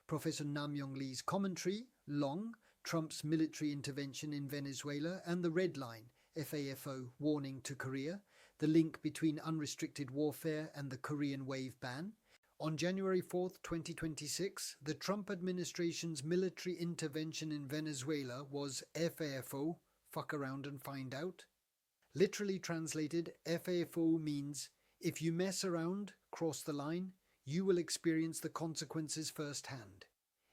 Professor Namyong Lee's commentary, Long, Trump's military intervention in Venezuela, and the Red Line, FAFO warning to Korea, the link between unrestricted warfare and the Korean wave ban. On January 4, 2026, the Trump administration's military intervention in Venezuela was FAFO, fuck around and find out. Literally translated, FAFO means, if you mess around, cross the line, you will experience the consequences firsthand.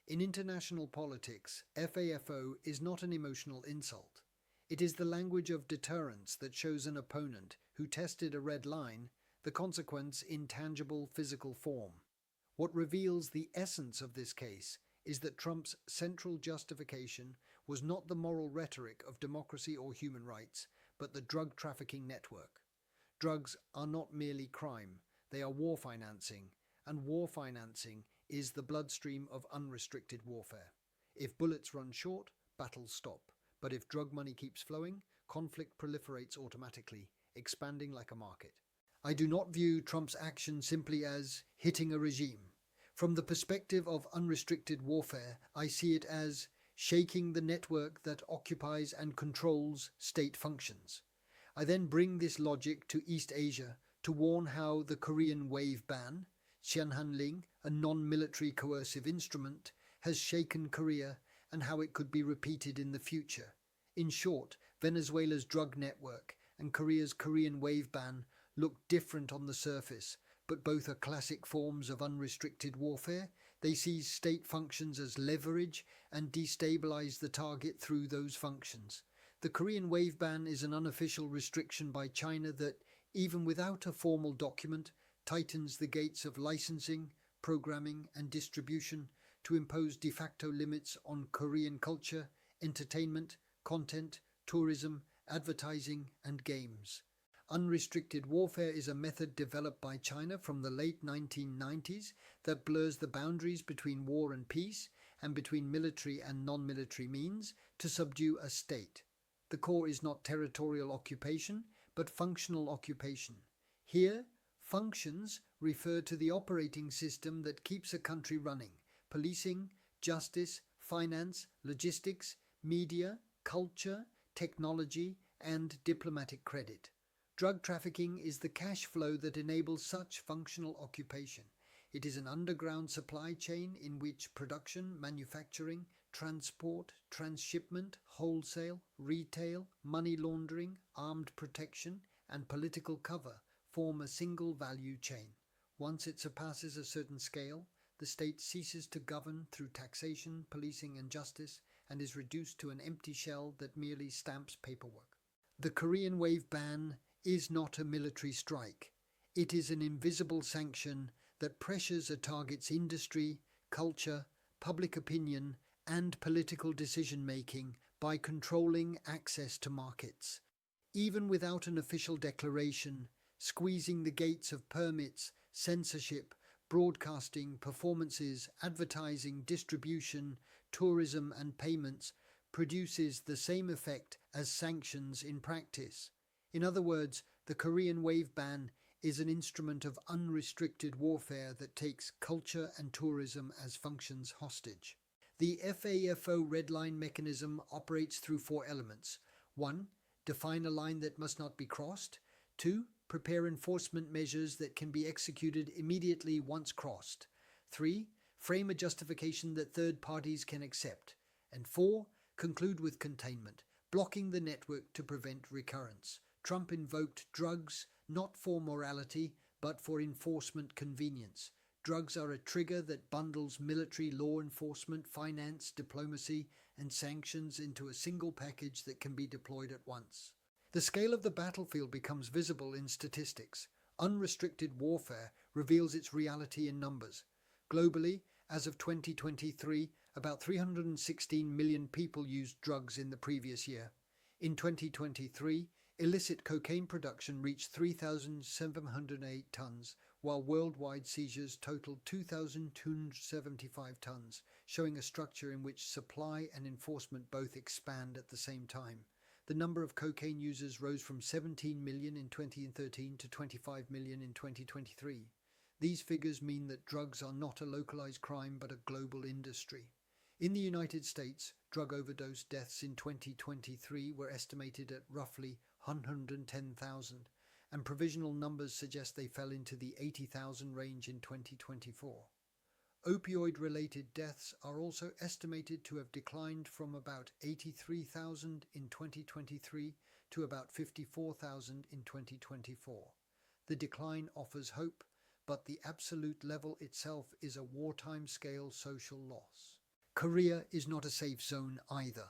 In international politics, FAFO is not an emotional insult. It is the language of deterrence that shows an opponent who tested a red line the consequence in tangible physical form. What reveals the essence of this case is that Trump's central justification was not the moral rhetoric of democracy or human rights, but the drug trafficking network. Drugs are not merely crime, they are war financing, and war financing is the bloodstream of unrestricted warfare. If bullets run short, battles stop. But if drug money keeps flowing, conflict proliferates automatically, expanding like a market. I do not view Trump's action simply as hitting a regime. From the perspective of unrestricted warfare, I see it as shaking the network that occupies and controls state functions. I then bring this logic to East Asia to warn how the Korean wave ban, Xianhanling, a non-military coercive instrument, has shaken Korea and how it could be repeated in the future. In short, Venezuela's drug network and Korea's Korean wave ban look different on the surface, but both are classic forms of unrestricted warfare. They seize state functions as leverage and destabilize the target through those functions. The Korean wave ban is an unofficial restriction by China that, even without a formal document, tightens the gates of licensing, programming, and distribution to impose de facto limits on Korean culture, entertainment, content, tourism, advertising, and games. Unrestricted warfare is a method developed by China from the late 1990s that blurs the boundaries between war and peace and between military and non-military means to subdue a state. The core is not territorial occupation, but functional occupation. Here, functions refer to the operating system that keeps a country running: policing, justice, finance, logistics, media, culture, technology, and diplomatic credit. Drug trafficking is the cash flow that enables such functional occupation. It is an underground supply chain in which production, manufacturing, transport, transshipment, wholesale, retail, money laundering, armed protection, and political cover form a single value chain. Once it surpasses a certain scale, the state ceases to govern through taxation, policing, and justice, and is reduced to an empty shell that merely stamps paperwork. The Korean wave ban is not a military strike. It is an invisible sanction that pressures a target's industry, culture, public opinion, and political decision-making by controlling access to markets. Even without an official declaration, squeezing the gates of permits, censorship, broadcasting, performances, advertising, distribution, tourism, and payments produces the same effect as sanctions in practice. In other words, the Korean wave ban is an instrument of unrestricted warfare that takes culture and tourism as functions hostage. The FAFO red line mechanism operates through four elements. 1. Define a line that must not be crossed. 2. Prepare enforcement measures that can be executed immediately once crossed. 3. Frame a justification that third parties can accept. And 4. Conclude with containment, blocking the network to prevent recurrence. Trump invoked drugs not for morality, but for enforcement convenience. Drugs are a trigger that bundles military, law enforcement, finance, diplomacy, and sanctions into a single package that can be deployed at once. The scale of the battlefield becomes visible in statistics. Unrestricted warfare reveals its reality in numbers. Globally, as of 2023, about 316 million people used drugs in the previous year. In 2023, illicit cocaine production reached 3,708 tons, while worldwide seizures totaled 2,275 tons, showing a structure in which supply and enforcement both expand at the same time. The number of cocaine users rose from 17 million in 2013 to 25 million in 2023. These figures mean that drugs are not a localized crime but a global industry. In the United States, drug overdose deaths in 2023 were estimated at roughly 110,000, and provisional numbers suggest they fell into the 80,000 range in 2024. Opioid-related deaths are also estimated to have declined from about 83,000 in 2023 to about 54,000 in 2024. The decline offers hope, but the absolute level itself is a wartime-scale social loss. Korea is not a safe zone either.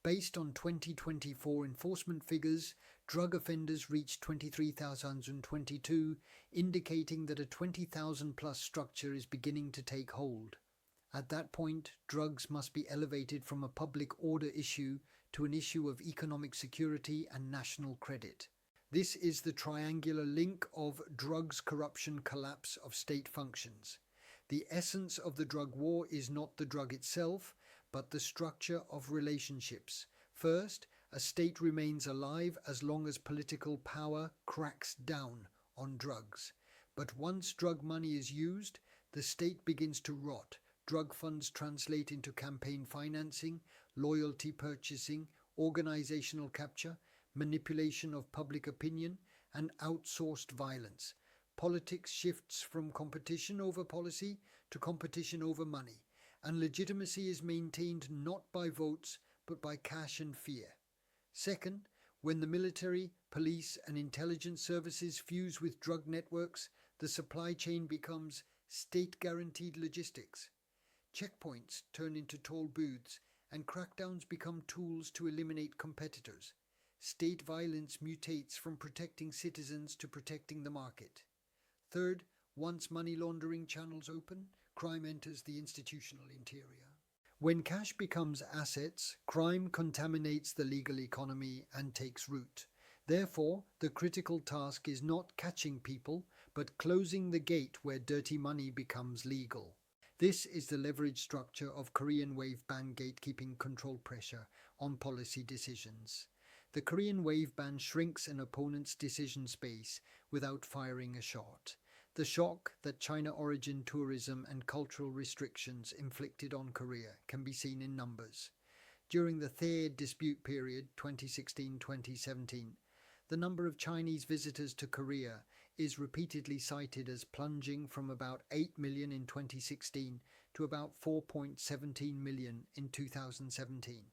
Based on 2024 enforcement figures, drug offenders reached 23,022, indicating that a 20,000-plus structure is beginning to take hold. At that point, drugs must be elevated from a public order issue to an issue of economic security and national credit. This is the triangular link of drugs, corruption, collapse of state functions. The essence of the drug war is not the drug itself, but the structure of relationships. First, a state remains alive as long as political power cracks down on drugs. But once drug money is used, the state begins to rot. Drug funds translate into campaign financing, loyalty purchasing, organizational capture, manipulation of public opinion, and outsourced violence. Politics shifts from competition over policy to competition over money, and legitimacy is maintained not by votes but by cash and fear. Second, when the military, police, and intelligence services fuse with drug networks, the supply chain becomes state-guaranteed logistics. Checkpoints turn into toll booths, and crackdowns become tools to eliminate competitors. State violence mutates from protecting citizens to protecting the market. Third, once money laundering channels open, crime enters the institutional interior. When cash becomes assets, crime contaminates the legal economy and takes root. Therefore, the critical task is not catching people, but closing the gate where dirty money becomes legal. This is the leverage structure of Korean wave ban gatekeeping control pressure on policy decisions. The Korean wave ban shrinks an opponent's decision space without firing a shot. The shock that China-origin tourism and cultural restrictions inflicted on Korea can be seen in numbers. During the third dispute period, 2016-2017, the number of Chinese visitors to Korea is repeatedly cited as plunging from about 8 million in 2016 to about 4.17 million in 2017.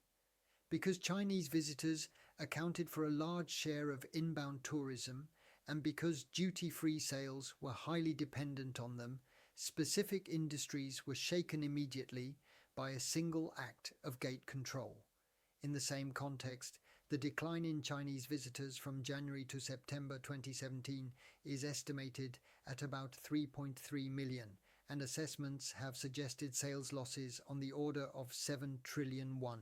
Because Chinese visitors accounted for a large share of inbound tourism, and because duty-free sales were highly dependent on them, specific industries were shaken immediately by a single act of gate control. In the same context, the decline in Chinese visitors from January to September 2017 is estimated at about 3.3 million, and assessments have suggested sales losses on the order of 7 trillion won.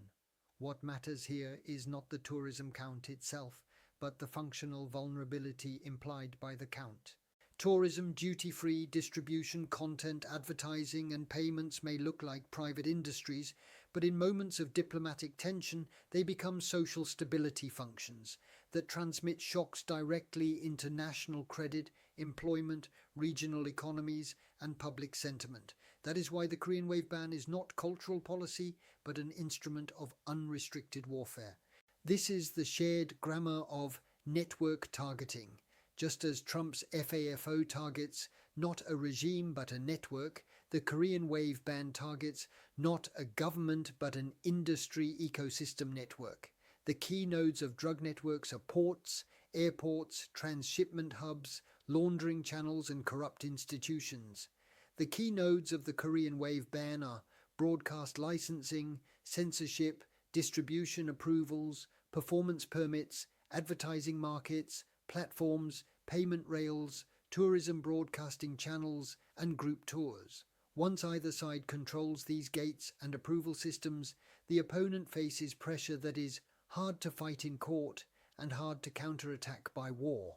What matters here is not the tourism count itself, but the functional vulnerability implied by the count. Tourism, duty-free, distribution, content, advertising, and payments may look like private industries, but in moments of diplomatic tension, they become social stability functions that transmit shocks directly into national credit, employment, regional economies, and public sentiment. That is why the Korean wave ban is not cultural policy, but an instrument of unrestricted warfare. This is the shared grammar of network targeting. Just as Trump's FAFO targets not a regime but a network, the Korean wave ban targets not a government but an industry ecosystem network. The key nodes of drug networks are ports, airports, transshipment hubs, laundering channels, and corrupt institutions. The key nodes of the Korean wave ban are broadcast licensing, censorship, distribution approvals, performance permits, advertising markets, platforms, payment rails, tourism broadcasting channels, and group tours. Once either side controls these gates and approval systems, the opponent faces pressure that is hard to fight in court and hard to counterattack by war.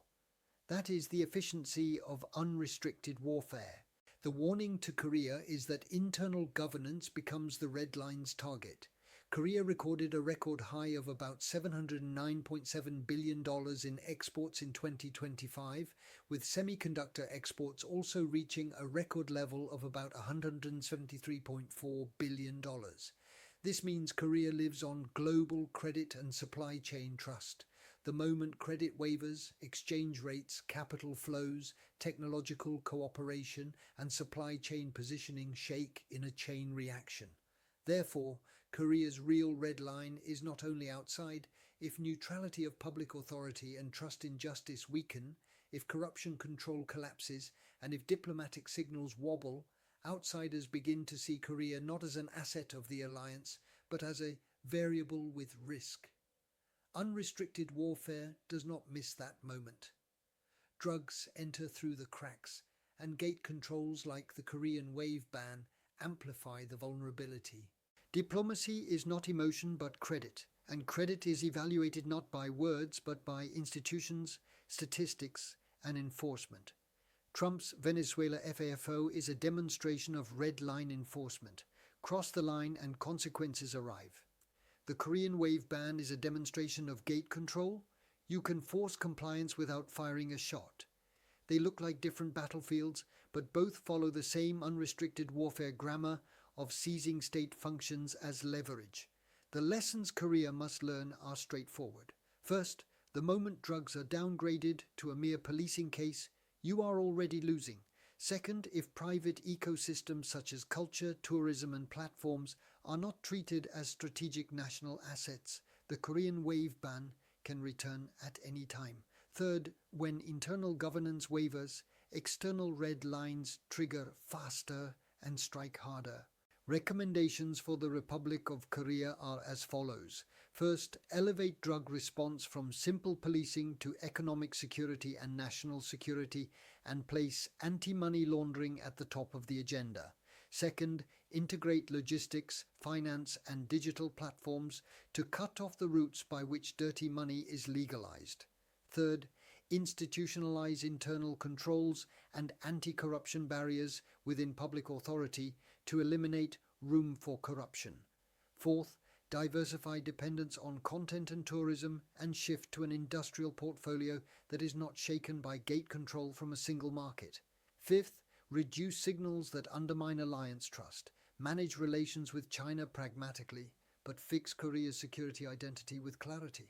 That is the efficiency of unrestricted warfare. The warning to Korea is that internal governance becomes the red line's target. Korea recorded a record high of about $709.7 billion in exports in 2025, with semiconductor exports also reaching a record level of about $173.4 billion. This means Korea lives on global credit and supply chain trust. The moment credit waivers, exchange rates, capital flows, technological cooperation, and supply chain positioning shake in a chain reaction. Therefore, Korea's real red line is not only outside. If neutrality of public authority and trust in justice weaken, if corruption control collapses, and if diplomatic signals wobble, outsiders begin to see Korea not as an asset of the alliance, but as a variable with risk. Unrestricted warfare does not miss that moment. Drugs enter through the cracks, and gate controls like the Korean wave ban amplify the vulnerability. Diplomacy is not emotion but credit, and credit is evaluated not by words but by institutions, statistics, and enforcement. Trump's Venezuela FAFO is a demonstration of red line enforcement. Cross the line and consequences arrive. The Korean wave ban is a demonstration of gate control. You can force compliance without firing a shot. They look like different battlefields, but both follow the same unrestricted warfare grammar of seizing state functions as leverage. The lessons Korea must learn are straightforward. First, the moment drugs are downgraded to a mere policing case, you are already losing. Second, if private ecosystems such as culture, tourism, and platforms are not treated as strategic national assets, the Korean wave ban can return at any time. Third, when internal governance wavers, external red lines trigger faster and strike harder. Recommendations for the Republic of Korea are as follows. First, elevate drug response from simple policing to economic security and national security and place anti-money laundering at the top of the agenda. Second, integrate logistics, finance, and digital platforms to cut off the routes by which dirty money is legalized. Third, institutionalize internal controls and anti-corruption barriers within public authority to eliminate room for corruption. Fourth, diversify dependence on content and tourism and shift to an industrial portfolio that is not shaken by gate control from a single market. Fifth, reduce signals that undermine alliance trust, manage relations with China pragmatically, but fix Korea's security identity with clarity.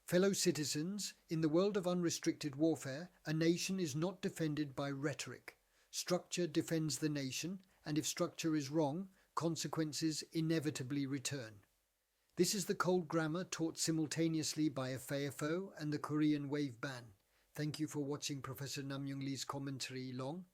Fellow citizens, in the world of unrestricted warfare, a nation is not defended by rhetoric. Structure defends the nation, and if structure is wrong, consequences inevitably return. This is the cold grammar taught simultaneously by FAFO and the Korean wave ban. Thank you for watching Professor Namyong Lee's commentary long.